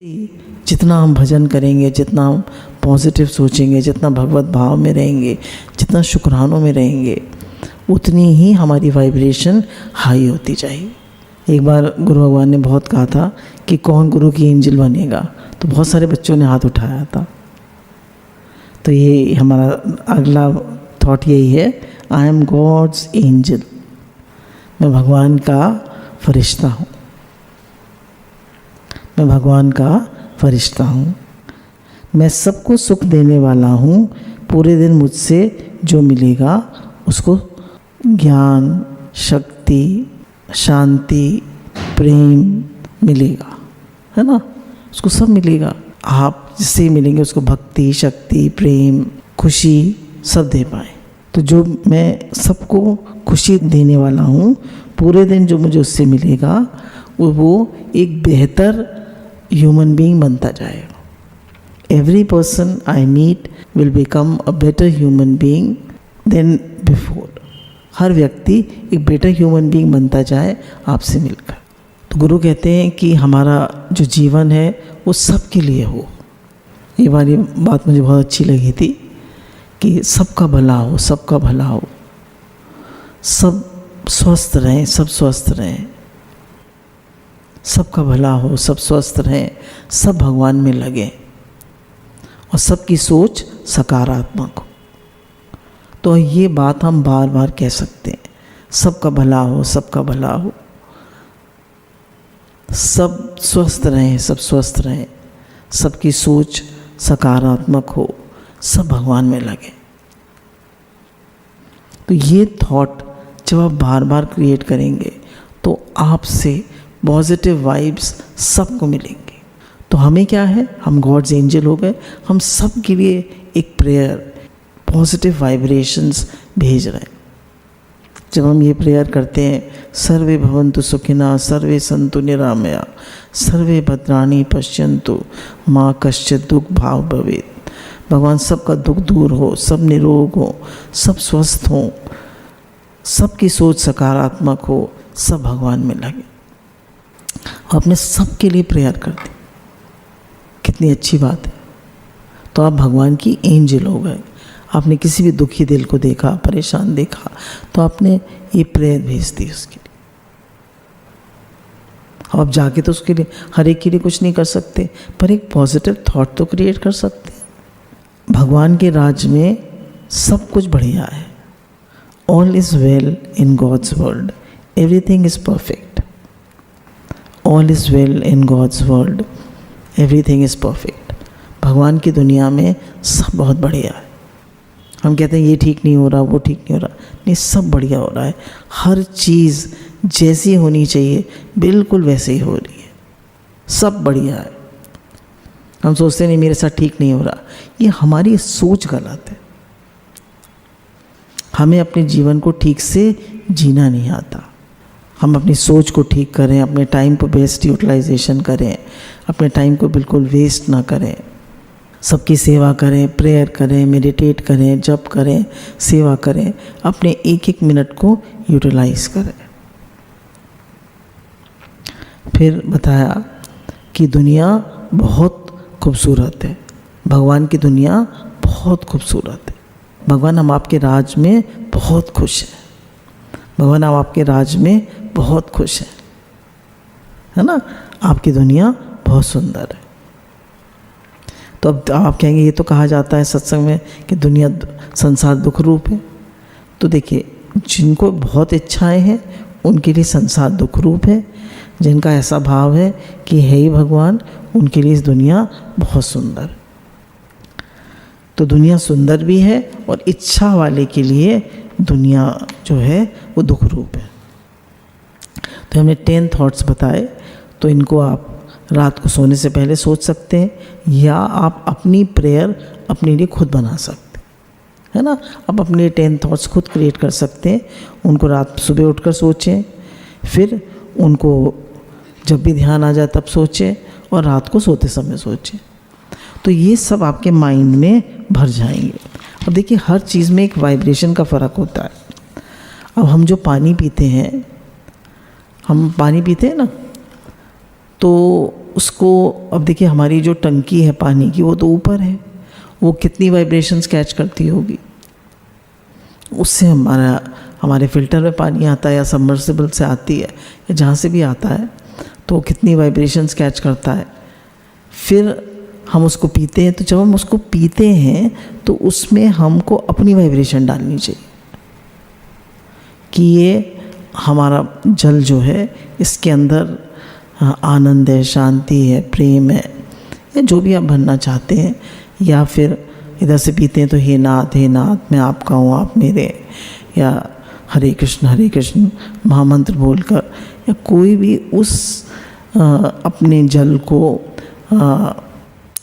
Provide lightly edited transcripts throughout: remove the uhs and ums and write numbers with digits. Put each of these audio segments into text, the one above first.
जितना हम भजन करेंगे, जितना हम पॉजिटिव सोचेंगे, जितना भगवत भाव में रहेंगे, जितना शुक्रानों में रहेंगे, उतनी ही हमारी वाइब्रेशन हाई होती जाएगी। एक बार गुरु भगवान ने बहुत कहा था कि कौन गुरु की एंजल बनेगा, तो बहुत सारे बच्चों ने हाथ उठाया था। तो ये हमारा अगला थॉट यही है, आई एम गॉड्स एंजल। मैं भगवान का फरिश्ता हूँ, मैं भगवान का फरिश्ता हूँ। मैं सबको सुख देने वाला हूँ। पूरे दिन मुझसे जो मिलेगा उसको ज्ञान, शक्ति, शांति, प्रेम मिलेगा, है ना, उसको सब मिलेगा। आप जिससे मिलेंगे उसको भक्ति, शक्ति, प्रेम, खुशी सब दे पाए। तो जो मैं सबको खुशी देने वाला हूँ, पूरे दिन जो मुझे उससे मिलेगा वो एक बेहतर ह्यूमन बीइंग बनता जाएगा। Every person I meet will become a better human being than before. हर व्यक्ति एक बेटर ह्यूमन बीइंग बनता जाए आपसे मिलकर। तो गुरु कहते हैं कि हमारा जो जीवन है वो सबके लिए हो। ये वाली बात मुझे बहुत अच्छी लगी थी कि सबका भला हो, सबका भला हो, सब स्वस्थ रहें, सब स्वस्थ रहें, सबका भला हो, सब स्वस्थ रहें, सब भगवान में लगे और सबकी सोच सकारात्मक हो। तो ये बात हम बार बार कह सकते हैं, सबका भला हो, सबका भला हो, सब स्वस्थ रहें, सब स्वस्थ रहें, सबकी सोच सकारात्मक हो, सब भगवान में लगे। तो ये थॉट जब आप बार बार क्रिएट करेंगे तो आपसे पॉजिटिव वाइब्स सबको मिलेंगे। तो हमें क्या है, हम गॉड्स एंजल हो गए। हम सब के लिए एक प्रेयर, पॉजिटिव वाइब्रेशंस भेज रहे हैं। जब हम ये प्रेयर करते हैं, सर्वे भवन्तु सुखिनः, सर्वे सन्तु निरामया, सर्वे भद्राणि पश्यन्तु माँ कश्चित् दुःख भाग् भवेत्। भगवान सबका दुख दूर हो, सब निरोग हो, सब स्वस्थ हो, सबकी सोच सकारात्मक हो, सब भगवान में लगे। आपने सबके लिए प्रेयर कर दी, कितनी अच्छी बात है। तो आप भगवान की एंजल हो गए। आपने किसी भी दुखी दिल को देखा, परेशान देखा, तो आपने ये प्रेयर भेज दी उसके लिए। अब आप जाके तो उसके लिए हर एक के लिए कुछ नहीं कर सकते, पर एक पॉजिटिव थॉट तो क्रिएट कर सकते हैं। भगवान के राज में सब कुछ बढ़िया है। All is well in God's world, everything is perfect. All is well in God's world, everything is perfect. भगवान की दुनिया में सब बहुत बढ़िया है। हम कहते हैं ये ठीक नहीं हो रहा, वो ठीक नहीं हो रहा, नहीं, सब बढ़िया हो रहा है। हर चीज़ जैसी होनी चाहिए बिल्कुल वैसे ही हो रही है, सब बढ़िया है। हम सोचते नहीं मेरे साथ ठीक नहीं हो रहा, ये हमारी सोच गलत है। हमें अपने जीवन को ठीक से जीना नहीं आता। हम अपनी सोच को ठीक करें, अपने टाइम को बेस्ट यूटिलाइजेशन करें, अपने टाइम को बिल्कुल वेस्ट ना करें, सबकी सेवा करें, प्रेयर करें, मेडिटेट करें, जप करें, सेवा करें, अपने एक एक मिनट को यूटिलाइज करें। फिर बताया कि दुनिया बहुत खूबसूरत है, भगवान की दुनिया बहुत खूबसूरत है। भगवान हम आपके राज में बहुत खुश हैं, भगवान हम आपके राज में बहुत खुश हैं, है ना। आपकी दुनिया बहुत सुंदर है। तो अब आप कहेंगे ये तो कहा जाता है सत्संग में कि दुनिया, संसार दुख रूप है। तो देखिए, जिनको बहुत इच्छाएं हैं उनके लिए संसार दुख रूप है। जिनका ऐसा भाव है कि है ही भगवान, उनके लिए इस दुनिया बहुत सुंदर है। तो दुनिया सुंदर भी है और इच्छा वाले के लिए दुनिया जो है वो दुख रूप है। तो हमने 10 थॉट्स बताए। तो इनको आप रात को सोने से पहले सोच सकते हैं, या आप अपनी प्रेयर अपने लिए खुद बना सकते हैं, है ना। आप अपने 10 थॉट्स खुद क्रिएट कर सकते हैं। उनको रात सुबह उठकर सोचें, फिर उनको जब भी ध्यान आ जाए तब सोचें, और रात को सोते समय सोचें। तो ये सब आपके माइंड में भर जाएंगे। अब देखिए, हर चीज़ में एक वाइब्रेशन का फ़र्क होता है। अब हम जो पानी पीते हैं, हम पानी पीते हैं ना, तो उसको अब देखिए, हमारी जो टंकी है पानी की वो तो ऊपर है, वो कितनी वाइब्रेशंस कैच करती होगी। उससे हमारे फ़िल्टर में पानी आता है या सबमर्सिबल से आती है या जहाँ से भी आता है, तो कितनी वाइब्रेशंस कैच करता है। फिर हम उसको पीते हैं, तो जब हम उसको पीते हैं तो उसमें हमको अपनी वाइब्रेशन डालनी चाहिए कि ये हमारा जल जो है, इसके अंदर आनंद है, शांति है, प्रेम है, या जो भी आप भरना चाहते हैं। या फिर इधर से पीते हैं तो हे नाथ मैं आपका हूँ, आप मेरे, या हरे कृष्ण महामंत्र बोलकर, या कोई भी उस अपने जल को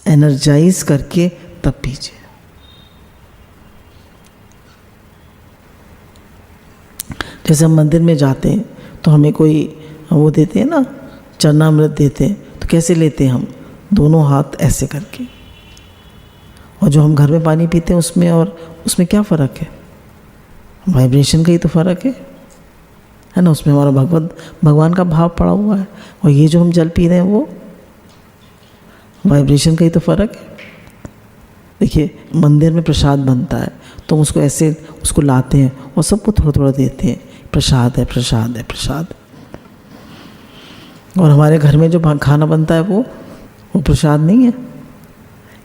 एनर्जाइज करके तब पीजिए। जैसे हम मंदिर में जाते हैं तो हमें कोई वो देते हैं ना, चरणामृत देते हैं, तो कैसे लेते हैं हम? दोनों हाथ ऐसे करके। और जो हम घर में पानी पीते हैं उसमें और उसमें क्या फ़र्क है? वाइब्रेशन का ही तो फ़र्क है ना। उसमें हमारा भगवान का भाव पड़ा हुआ है, और ये जो हम जल पी रहे हैं वो वाइब्रेशन का ही तो फ़र्क है। देखिए, मंदिर में प्रसाद बनता है तो हम उसको ऐसे उसको लाते हैं और सबको थोड़ा थोड़ा देते हैं, प्रसाद है प्रसाद है प्रसाद। और हमारे घर में जो खाना बनता है वो प्रसाद नहीं है।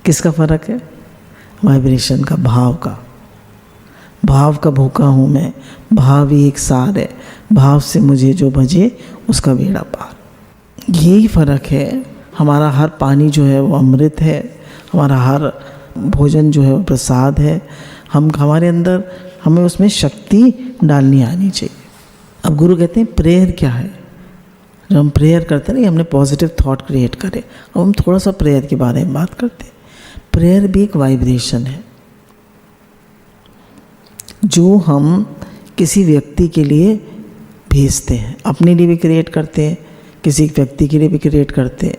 किसका फ़र्क है? वाइब्रेशन का, भाव का भूखा हूँ मैं, भाव ही एक सार है, भाव से मुझे जो भजे उसका बेड़ा पार। यही फ़र्क है। हमारा हर पानी जो है वो अमृत है, हमारा हर भोजन जो है वो प्रसाद है। हमारे अंदर हमें उसमें शक्ति डालनी आनी चाहिए। अब गुरु कहते हैं प्रेयर क्या है। जब हम प्रेयर करते हैं ना, हमने पॉजिटिव थॉट क्रिएट करे। अब हम थोड़ा सा प्रेयर के बारे में बात करते हैं। प्रेयर भी एक वाइब्रेशन है जो हम किसी व्यक्ति के लिए भेजते हैं, अपने लिए भी क्रिएट करते हैं, किसी व्यक्ति के लिए भी क्रिएट करते हैं।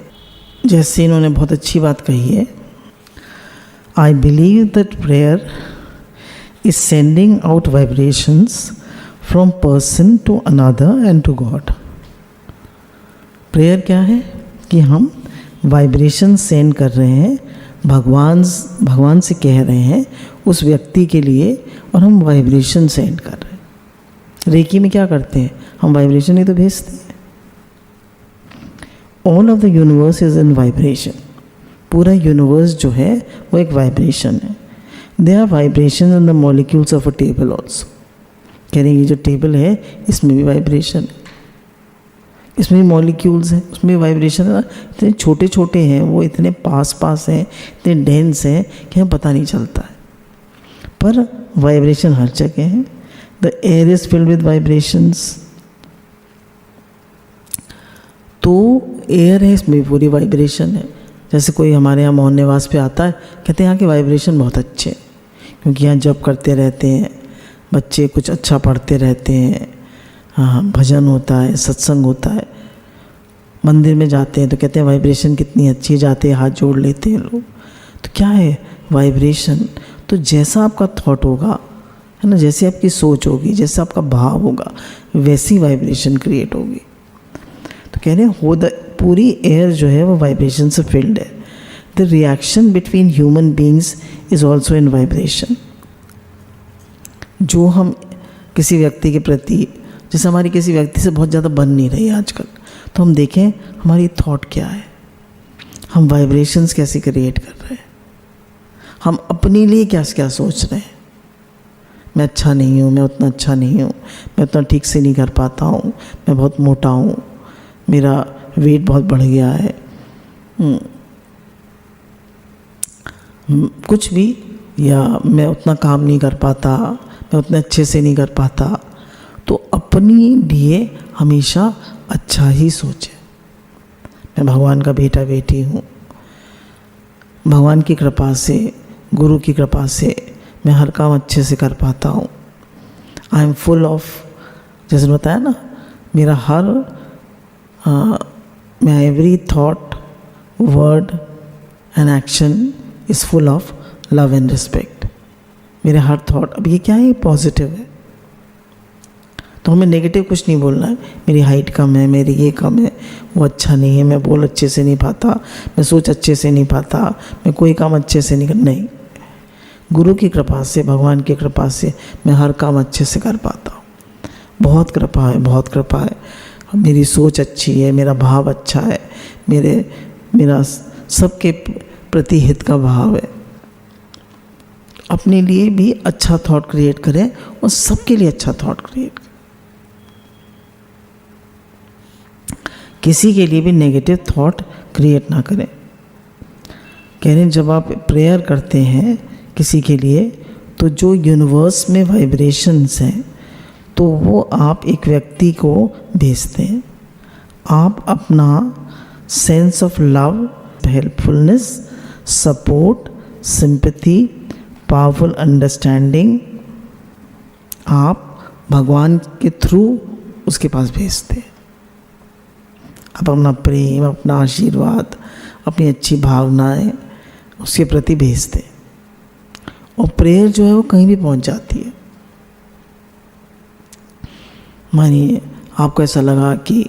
जैसे इन्होंने बहुत अच्छी बात कही है, I believe that prayer is sending out vibrations from person to another and to God. Prayer क्या है कि हम वाइब्रेशन सेंड कर रहे हैं, भगवान से कह रहे हैं उस व्यक्ति के लिए, और हम वाइब्रेशन सेंड कर रहे हैं। रेकी में क्या करते हैं? हम वाइब्रेशन ही तो भेजते हैं। All of the universe is in vibration. पूरा यूनिवर्स जो है वो एक वाइब्रेशन है। They are vibration in the molecules of a table also. कह रहे हैं ये जो टेबल है इसमें भी वाइब्रेशन है, इसमें मॉलिक्यूल्स हैं, उसमें वाइब्रेशन है ना। इतने छोटे छोटे हैं वो, इतने पास हैं, इतने डेंस हैं कि हमें पता नहीं चलता है, पर वाइब्रेशन हर जगह है। The air is filled with vibrations. तो एयर है, इसमें पूरी वाइब्रेशन है। जैसे कोई हमारे यहाँ मोहन निवास पे आता है, कहते हैं यहाँ के वाइब्रेशन बहुत अच्छे हैं, क्योंकि यहाँ जप करते रहते हैं बच्चे, कुछ अच्छा पढ़ते रहते हैं, हाँ भजन होता है, सत्संग होता है। मंदिर में जाते हैं तो कहते हैं वाइब्रेशन कितनी अच्छी है, जाते हैं हाथ जोड़ लेते हैं लोग। तो क्या है? वाइब्रेशन। तो जैसा आपका थॉट होगा, है ना, जैसी आपकी सोच होगी, जैसा आपका भाव होगा, वैसी वाइब्रेशन क्रिएट होगी। तो कह रहे हैं पूरी एयर जो है वो वाइब्रेशन से फिल्ड है। The reaction between human beings is also in vibration. जो हम किसी व्यक्ति के प्रति, जैसे हमारी किसी व्यक्ति से बहुत ज़्यादा बन नहीं रही आजकल, तो हम देखें हमारी थॉट क्या है, हम वाइब्रेशंस कैसे क्रिएट कर रहे हैं, हम अपने लिए क्या क्या सोच रहे हैं। मैं अच्छा नहीं हूँ, मैं उतना अच्छा नहीं हूँ, मैं उतना ठीक से नहीं कर पाता हूँ, मैं बहुत मोटा हूँ, मेरा वेट बहुत बढ़ गया है, कुछ भी, या मैं उतना काम नहीं कर पाता, मैं उतने अच्छे से नहीं कर पाता। तो अपने लिए हमेशा अच्छा ही सोचें। मैं भगवान का बेटा बेटी हूँ, भगवान की कृपा से, गुरु की कृपा से मैं हर काम अच्छे से कर पाता हूँ। आई एम फुल ऑफ, जैसे बताया ना, मेरा my every thought, word and action is full of love and respect. मेरे हर थॉट, अब ये क्या है? पॉजिटिव है। तो तो हमें नेगेटिव कुछ नहीं बोलना है, मेरी हाइट कम है, मेरी ये कम है, वो अच्छा नहीं है, मैं बोल अच्छे से नहीं पाता, मैं सोच अच्छे से नहीं पाता, मैं कोई काम अच्छे से नहीं। गुरु की कृपा से, भगवान की कृपा से मैं हर काम अच्छे से कर पाता हूँ। बहुत कृपा है, बहुत कृपा है। मेरी सोच अच्छी है, मेरा भाव अच्छा है, मेरा सबके प्रति हित का भाव है। अपने लिए भी अच्छा थॉट क्रिएट करें और सबके लिए अच्छा थॉट क्रिएट करें। किसी के लिए भी नेगेटिव थॉट क्रिएट ना करें। कह रहे हैं जब आप प्रेयर करते हैं किसी के लिए, तो जो यूनिवर्स में वाइब्रेशंस हैं तो वो आप एक व्यक्ति को भेजते हैं। आप अपना sense of love, helpfulness, support, sympathy, powerful understanding आप भगवान के थ्रू उसके पास भेजते हैं। आप अपना प्रेम, अपना आशीर्वाद, अपनी अच्छी भावनाएं उसके प्रति भेजते हैं। और प्रेयर जो है वो कहीं भी पहुंच जाती है। मानिए आपको ऐसा लगा कि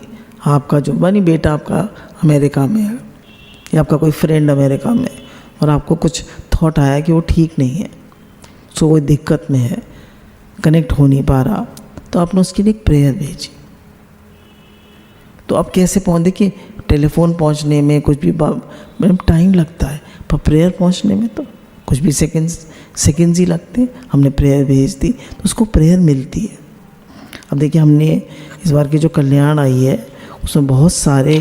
आपका जो बेटा आपका अमेरिका में है, या आपका कोई फ्रेंड अमेरिका में, और आपको कुछ थॉट आया कि वो ठीक नहीं है, सो वो दिक्कत में है, कनेक्ट हो नहीं पा रहा, तो आपने उसके लिए एक प्रेयर भेजी। तो आप कैसे पहुँच, देखिए टेलीफोन पहुँचने में कुछ भी मैडम टाइम लगता है, पर प्रेयर पहुँचने में तो कुछ भी सेकेंड्स ही लगते हैं। हमने प्रेयर भेज दी तो उसको प्रेयर मिलती है। अब देखिए हमने इस बार की जो कल्याण आई है उसमें बहुत सारे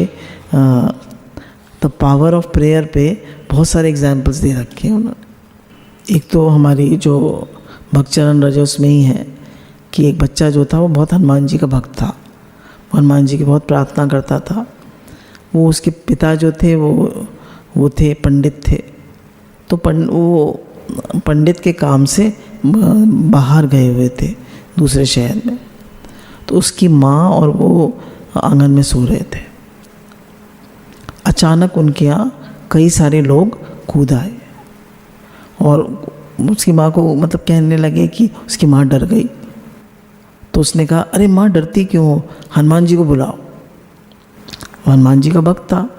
द पावर ऑफ प्रेयर पे बहुत सारे एग्जाम्पल्स दे रखे हैं उन्होंने। एक तो हमारी जो भक्तचरण रज उसमें ही है कि एक बच्चा जो था वो बहुत हनुमान जी का भक्त था, हनुमान जी की बहुत प्रार्थना करता था। वो उसके पिता जो थे वो थे पंडित थे, तो वो पंडित के काम से बाहर गए हुए थे दूसरे शहर में। तो उसकी माँ और वो आंगन में सो रहे थे। अचानक उनके यहाँ कई सारे लोग कूद आए और उसकी माँ को मतलब कहने लगे कि उसकी माँ डर गई। तो उसने कहा, अरे माँ डरती क्यों हो, हनुमान जी को बुलाओ। हनुमान जी का भक्त था,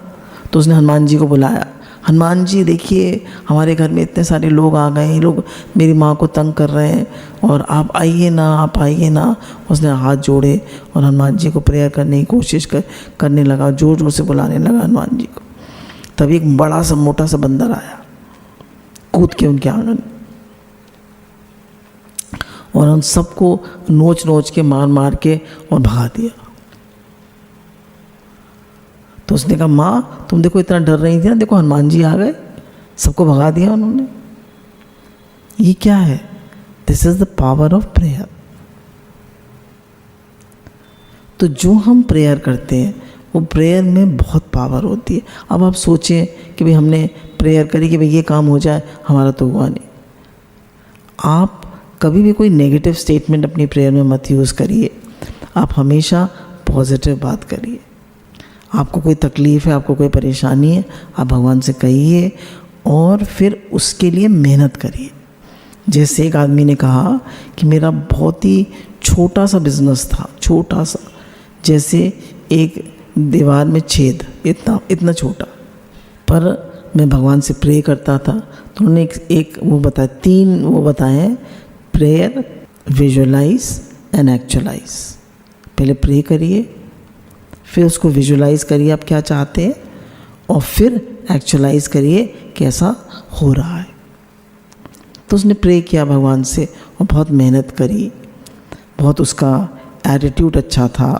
तो उसने हनुमान जी को बुलाया। हनुमान जी देखिए हमारे घर में इतने सारे लोग आ गए, ये लोग मेरी माँ को तंग कर रहे हैं और आप आइए ना, आप आइए ना। उसने हाथ जोड़े और हनुमान जी को प्रेयर करने की कोशिश करने लगा, जोर जोर से बुलाने लगा हनुमान जी को। तभी एक बड़ा सा मोटा सा बंदर आया कूद के उनके आंगन, और उन सबको नोच नोच के मार के और भगा दिया। तो उसने कहा, माँ तुम देखो इतना डर रही थी ना, देखो हनुमान जी आ गए, सबको भगा दिया उन्होंने। ये क्या है? This is the power of prayer. तो जो हम प्रेयर करते हैं वो प्रेयर में बहुत पावर होती है। अब आप सोचें कि भाई हमने प्रेयर करी कि भाई ये काम हो जाए, हमारा तो हुआ नहीं। आप कभी भी कोई नेगेटिव स्टेटमेंट अपनी प्रेयर में मत यूज़ करिए। आप हमेशा पॉजिटिव बात करिए। आपको कोई तकलीफ़ है, आपको कोई परेशानी है, आप भगवान से कहिए और फिर उसके लिए मेहनत करिए। जैसे एक आदमी ने कहा कि मेरा बहुत ही छोटा सा बिजनेस था, छोटा सा, जैसे एक दीवार में छेद, इतना छोटा, पर मैं भगवान से प्रे करता था। तो उन्होंने एक वो बताया, 3 वो बताए, प्रेयर, विजुअलाइज एंड एक्चुअलाइज। पहले प्रे करिए, फिर उसको विजुअलाइज करिए आप क्या चाहते हैं, और फिर एक्चुअलाइज करिए कैसा हो रहा है। तो उसने प्रे किया भगवान से और बहुत मेहनत करी, बहुत उसका एटीट्यूड अच्छा था,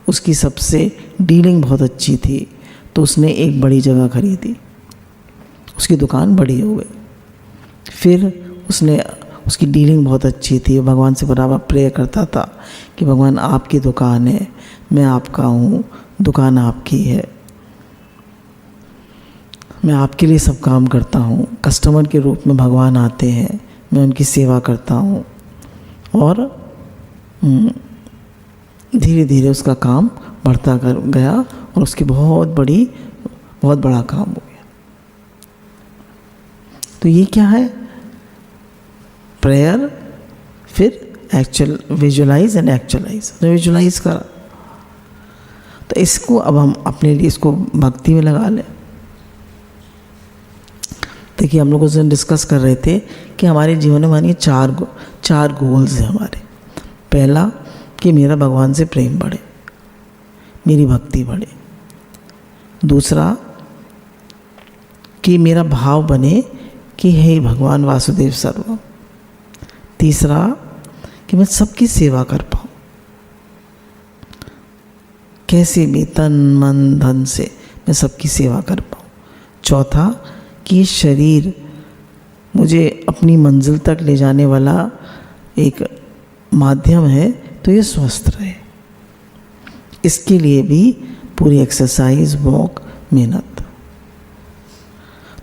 उसकी सबसे डीलिंग बहुत अच्छी थी। तो उसने एक बड़ी जगह खरीदी, उसकी दुकान बड़ी हो गई। फिर उसकी डीलिंग बहुत अच्छी थी, भगवान से बराबर प्रे करता था कि भगवान आपकी दुकान है, मैं आपका हूँ, दुकान आपकी है, मैं आपके लिए सब काम करता हूँ। कस्टमर के रूप में भगवान आते हैं, मैं उनकी सेवा करता हूँ। और धीरे धीरे उसका काम बढ़ता गया और उसकी बहुत बड़ा काम हो गया। तो ये क्या है? प्रेयर, फिर एक्चुअल विजुअलाइज एंड एक्चुअलाइज, तो विजुअलाइज करा। तो इसको अब हम अपने लिए इसको भक्ति में लगा लें। देखिए हम लोग उस दिन डिस्कस कर रहे थे कि हमारे जीवन में मानिए चार गोल्स हैं हमारे। पहला कि मेरा भगवान से प्रेम बढ़े, मेरी भक्ति बढ़े। दूसरा कि मेरा भाव बने कि हे भगवान वासुदेव सर्वम। तीसरा कि मैं सबकी सेवा कर पाऊँ, कैसे भी तन मन धन से मैं सबकी सेवा कर पाऊँ। चौथा कि शरीर मुझे अपनी मंजिल तक ले जाने वाला एक माध्यम है, तो ये स्वस्थ रहे। इसके लिए भी पूरी एक्सरसाइज, वॉक, मेहनत।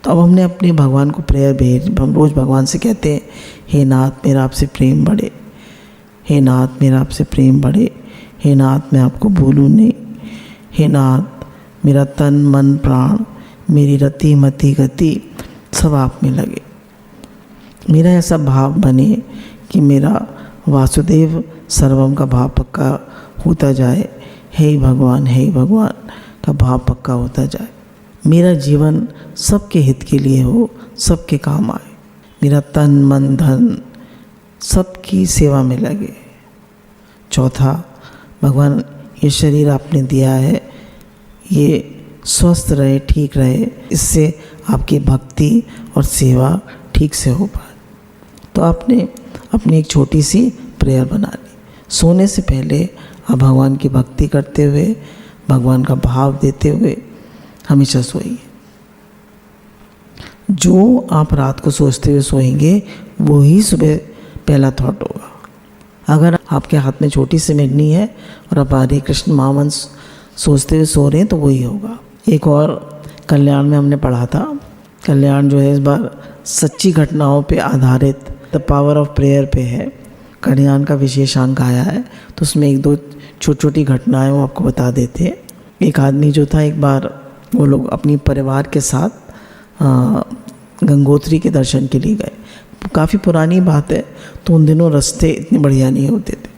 तो अब हमने अपने भगवान को प्रेयर भेज, हम रोज़ भगवान से कहते हैं हे नाथ मेरा आपसे प्रेम बढ़े, हे नाथ मेरा आपसे प्रेम बढ़े, हे नाथ मैं आपको भूलूं नहीं, हे नाथ मेरा तन मन प्राण, मेरी रति मति गति सब आप में लगे। मेरा ऐसा भाव बने कि मेरा वासुदेव सर्वम का भाव पक्का होता जाए, हे भगवान का भाव पक्का होता जाए। मेरा जीवन सबके हित के लिए हो, सबके काम आए। मेरा तन मन धन सबकी सेवा में लगे। चौथा, भगवान ये शरीर आपने दिया है, ये स्वस्थ रहे, ठीक रहे, इससे आपकी भक्ति और सेवा ठीक से हो पाए। तो आपने अपनी एक छोटी सी प्रेयर बना ली। सोने से पहले आप भगवान की भक्ति करते हुए, भगवान का भाव देते हुए हमेशा सोइए। जो आप रात को सोचते हुए सोएंगे वो ही सुबह पहला थॉट होगा। अगर आपके हाथ में छोटी सी मिडनी है और आप हरे कृष्ण महामंत्र सोचते हुए सो रहे हैं तो वही होगा। एक और कल्याण में हमने पढ़ा था, कल्याण जो है इस बार सच्ची घटनाओं पे आधारित द पावर ऑफ प्रेयर पे है। कल्याण का विशेष अंक आया है, तो उसमें एक दो छोटी छोटी घटनाएं वो आपको बता देते हैं। एक आदमी जो था, एक बार वो लोग अपनी परिवार के साथ गंगोत्री के दर्शन के लिए गए। काफ़ी पुरानी बात है, तो उन दिनों रास्ते इतने बढ़िया नहीं होते थे।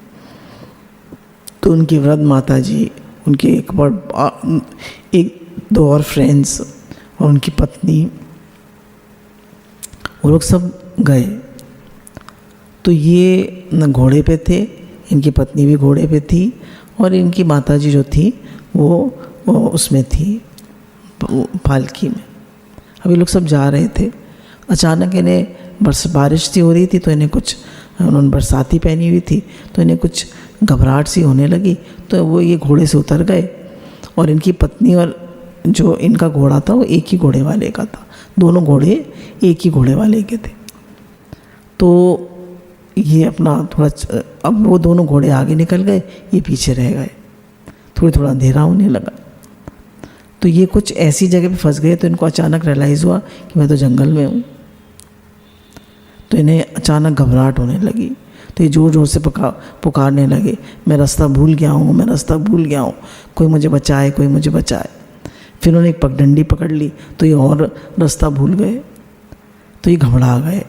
तो उनकी वृद्ध माता जी, उनके एक दो और फ्रेंड्स और उनकी पत्नी, वो लोग सब गए। तो ये न घोड़े पे थे, इनकी पत्नी भी घोड़े पे थी और इनकी माता जी जो थी वो उसमें थी पालकी में। अभी लोग सब जा रहे थे। अचानक इन्हें बारिश सी हो रही थी, तो इन्हें कुछ, उन्होंने बरसाती पहनी हुई थी, तो इन्हें कुछ घबराहट सी होने लगी। तो वो ये घोड़े से उतर गए और इनकी पत्नी और जो इनका घोड़ा था वो एक ही घोड़े वाले का था। दोनों घोड़े एक ही घोड़े वाले के थे। तो ये अपना थोड़ा, अब वो दोनों घोड़े आगे निकल गए, ये पीछे रह गए। थोड़ा अंधेरा होने लगा, तो ये कुछ ऐसी जगह पे फंस गए। तो इनको अचानक रियलाइज़ हुआ कि मैं तो जंगल में हूँ। तो इन्हें अचानक घबराहट होने लगी। तो ये ज़ोर ज़ोर से पुकारने लगे, मैं रास्ता भूल गया हूँ, मैं रास्ता भूल गया हूँ, कोई मुझे बचाए, कोई मुझे बचाए। फिर उन्होंने एक पगडंडी पकड़ ली, तो ये और रास्ता भूल गए। तो ये घबरा गए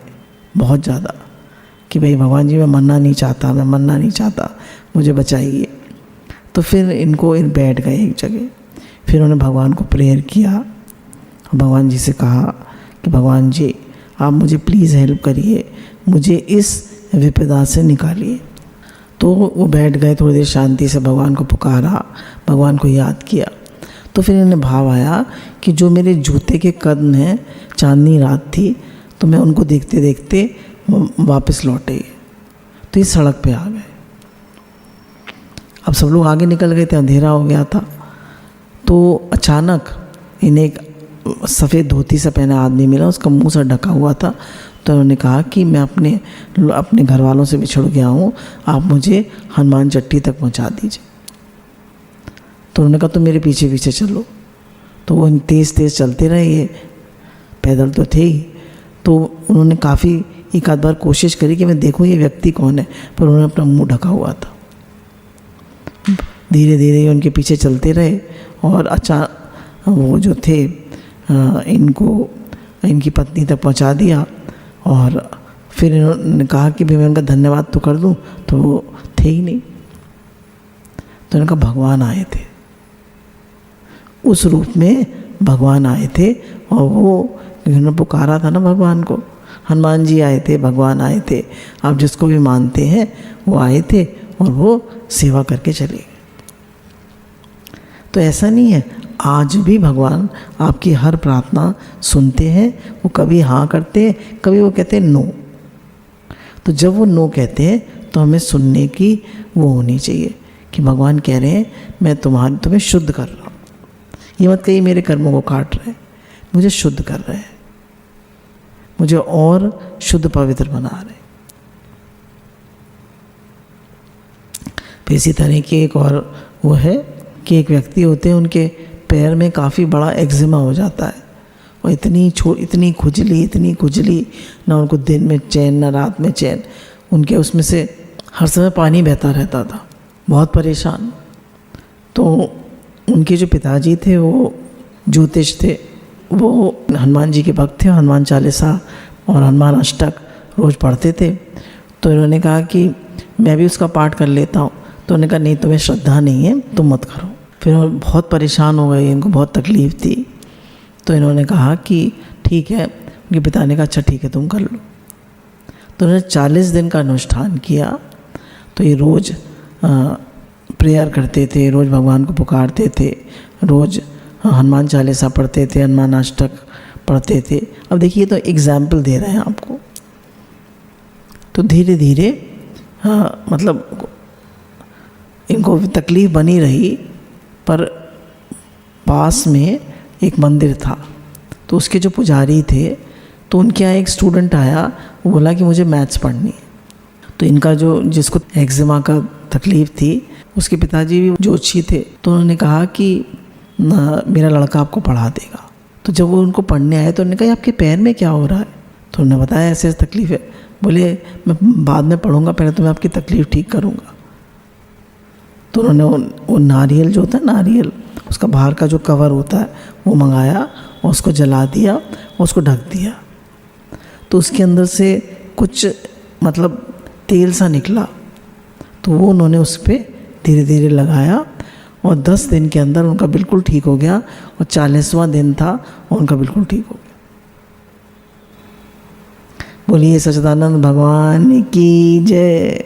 बहुत ज़्यादा कि भाई भगवान जी मैं मरना नहीं चाहता, मुझे बचाइए। तो फिर इन बैठ गए एक जगह। फिर उन्होंने भगवान को प्रेयर किया और भगवान जी से कहा कि भगवान जी आप मुझे प्लीज़ हेल्प करिए, मुझे इस विपदा से निकालिए। तो वो बैठ गए, थोड़ी देर शांति से भगवान को पुकारा, भगवान को याद किया। तो फिर इन्हें भाव आया कि जो मेरे जूते के कदम हैं, चांदनी रात थी, तो मैं उनको देखते देखते वापस लौटे। तो इस सड़क पे आ गए। अब सब लोग आगे निकल गए थे, अंधेरा हो गया था। तो अचानक इन्हें एक सफ़ेद धोती सा पहना आदमी मिला, उसका मुंह सा ढका हुआ था। तो उन्होंने कहा कि मैं अपने घर वालों से बिछड़ गया हूँ, आप मुझे हनुमान चट्टी तक पहुँचा दीजिए। तो उन्होंने कहा तो मेरे पीछे पीछे चलो। तो वो तेज़ तेज़ चलते रहे, ये पैदल तो थे ही। तो उन्होंने काफ़ी एक आध बार कोशिश करी कि मैं देखूँ ये व्यक्ति कौन है, पर उन्होंने अपना मुंह ढका हुआ था। धीरे धीरे उनके पीछे चलते रहे और अचानक वो जो थे इनकी पत्नी तक पहुंचा दिया और फिर इन्होंने कहा कि भाई मैं उनका धन्यवाद तो कर दूं, तो वो थे ही नहीं। तो इनका भगवान आए थे, उस रूप में भगवान आए थे। और वो उन्होंने पुकारा था ना भगवान को, हनुमान जी आए थे, भगवान आए थे, आप जिसको भी मानते हैं वो आए थे और वो सेवा करके चले गए। तो ऐसा नहीं है, आज भी भगवान आपकी हर प्रार्थना सुनते हैं। वो कभी हाँ करते हैं, कभी वो कहते हैं नो। तो जब वो नो कहते हैं तो हमें सुनने की वो होनी चाहिए कि भगवान कह रहे हैं मैं तुम्हें शुद्ध कर रहा हूँ। ये मत कहिए मेरे कर्मों को काट रहे हैं, मुझे शुद्ध कर रहे हैं, मुझे और शुद्ध पवित्र बना रहे हैं। फिर इसी तरह की एक और वो है कि एक व्यक्ति होते हैं, उनके पैर में काफ़ी बड़ा एक्जिमा हो जाता है और इतनी खुजली, ना उनको दिन में चैन ना रात में चैन, उनके उसमें से हर समय पानी बहता रहता था, बहुत परेशान। तो उनके जो पिताजी थे वो ज्योतिष थे, वो हनुमान जी के भक्त थे, हनुमान चालीसा और हनुमान अष्टक रोज़ पढ़ते थे। तो इन्होंने कहा कि मैं भी उसका पाठ कर लेता हूँ। तो उन्होंने कहा नहीं, तुम्हें श्रद्धा नहीं है, तुम मत करो। फिर वो बहुत परेशान हो गए, इनको बहुत तकलीफ़ थी। तो इन्होंने कहा कि ठीक है, उनके पिता ने कहा अच्छा ठीक है तुम कर लो। तो उन्होंने 40 दिन का अनुष्ठान किया। तो ये रोज़ प्रेयर करते थे, रोज़ भगवान को पुकारते थे, रोज़ हनुमान चालीसा पढ़ते थे, हनुमान अष्टक पढ़ते थे। अब देखिए तो एग्जाम्पल दे रहे हैं आपको। तो धीरे धीरे मतलब इनको तकलीफ़ बनी रही, पर पास में एक मंदिर था। तो उसके जो पुजारी थे, तो उनके यहाँ एक स्टूडेंट आया, वो बोला कि मुझे मैथ्स पढ़नी है। तो इनका जिसको एक्जिमा का तकलीफ़ थी, उसके पिताजी भी ज्योतिषी थे। तो उन्होंने कहा कि मेरा लड़का आपको पढ़ा देगा। तो जब वो उनको पढ़ने आए तो उन्होंने कहा आपके पैर में क्या हो रहा है? तो उन्होंने बताया ऐसे ऐसे तकलीफ़ है। बोले मैं बाद में पढ़ूंगा, पहले तो मैं आपकी तकलीफ़ ठीक करूंगा। तो उन्होंने वो नारियल जो होता है, नारियल उसका बाहर का जो कवर होता है वो मंगाया और उसको जला दिया और उसको ढक दिया। तो उसके अंदर से कुछ मतलब तेल सा निकला। तो वो उन्होंने उस पर धीरे धीरे लगाया और 10 दिन के अंदर उनका बिल्कुल ठीक हो गया। और 40वां दिन था और उनका बिल्कुल ठीक हो गया। बोलिए सच्चिदानंद भगवान की जय।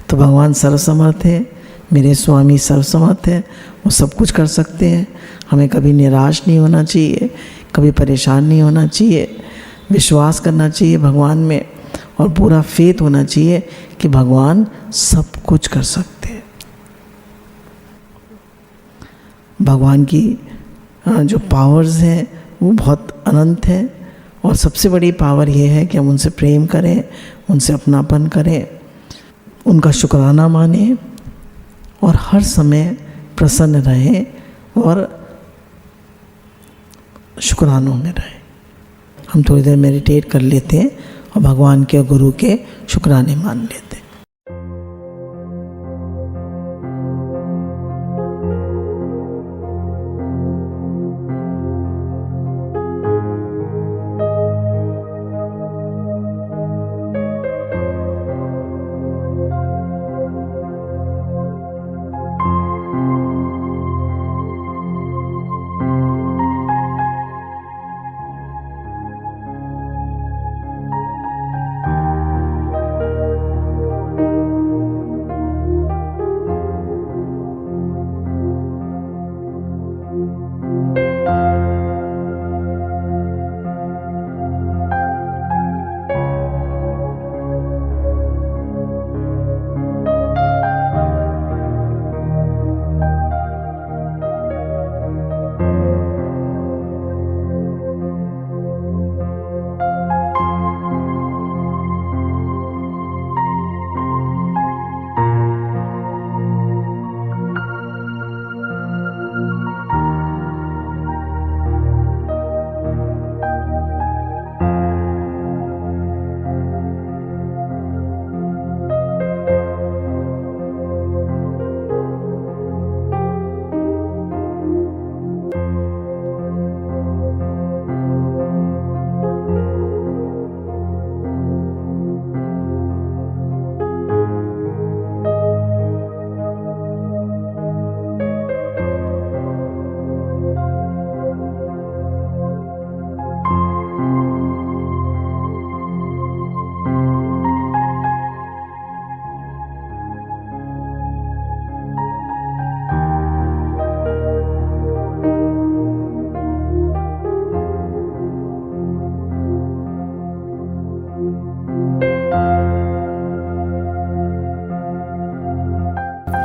तो भगवान सर्वसमर्थ है, मेरे स्वामी सर्वसमर्थ है, वो सब कुछ कर सकते हैं। हमें कभी निराश नहीं होना चाहिए, कभी परेशान नहीं होना चाहिए, विश्वास करना चाहिए भगवान में और पूरा फेथ होना चाहिए कि भगवान सब कुछ कर सकते हैं। भगवान की जो पावर्स हैं वो बहुत अनंत हैं और सबसे बड़ी पावर ये है कि हम उनसे प्रेम करें, उनसे अपनापन करें, उनका शुक्राना मानें और हर समय प्रसन्न रहें और शुक्रानों में रहें। हम थोड़ी देर मेडिटेट कर लेते हैं और भगवान के गुरु के शुक्राने मान लेते हैं।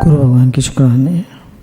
गुरु भगवान के शुक्राने हैं।